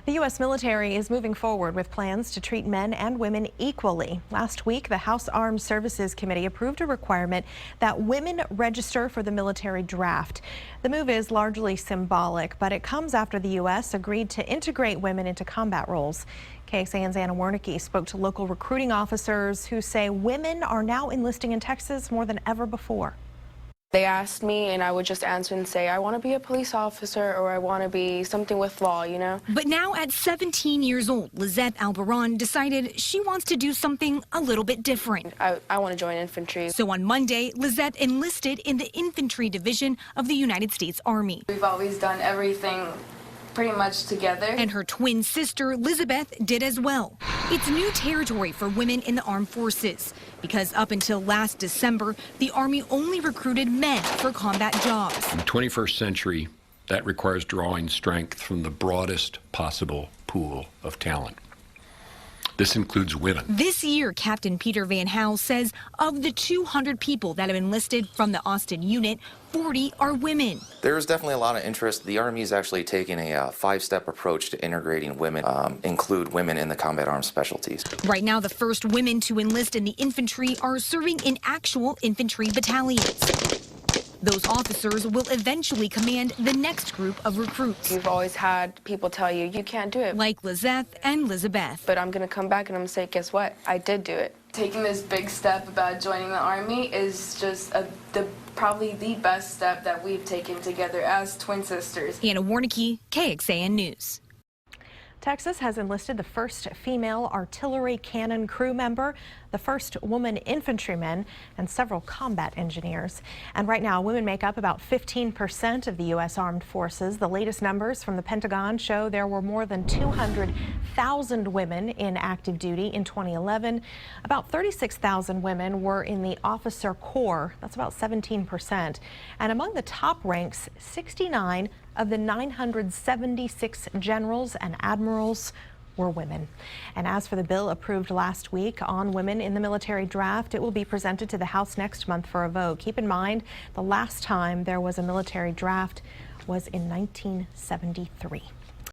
The U.S. military is moving forward with plans to treat men and women equally. Last week, the House Armed Services Committee approved a requirement that women register for the military draft. The move is largely symbolic, but it comes after the U.S. agreed to integrate women into combat roles. KXAN's Anna Wernicke spoke to local recruiting officers who say women are now enlisting in Texas more than ever before. They asked me and I would just answer and say, I want to be a police officer or I want to be something with law, you know? But now at 17 years old, Lizette Albaran decided she wants to do something a little bit different. I want to join infantry. So on Monday, Lizette enlisted in the infantry division of the United States Army. We've always done everything pretty much together. And her twin sister, Elizabeth, did as well. It's new territory for women in the armed forces because up until last December, the Army only recruited men for combat jobs. In the 21st century, that requires drawing strength from the broadest possible pool of talent. This includes women. This year, Captain Peter Van Hal says of the 200 people that have enlisted from the Austin unit, 40 are women. There's definitely a lot of interest. The Army is actually taking a five-step approach to integrating women, include women in the combat arms specialties. Right now, the first women to enlist in the infantry are serving in actual infantry battalions. Those officers will eventually command the next group of recruits. You've always had people tell you, you can't do it. Like Lizette and Elizabeth. But I'm going to come back and I'm going to say, guess what? I did do it. Taking this big step about joining the Army is just probably the best step that we've taken together as twin sisters. Anna Wernicke, KXAN News. Texas has enlisted the first female artillery cannon crew member, the first woman infantryman, and several combat engineers. And right now, women make up about 15% of the U.S. Armed Forces. The latest numbers from the Pentagon show there were more than 200,000 women in active duty in 2011. About 36,000 women were in the officer corps. That's about 17%. And among the top ranks, 69 of the 976 generals and admirals were women. And as for the bill approved last week on women in the military draft, it will be presented to the House next month for a vote. Keep in mind, the last time there was a military draft was in 1973.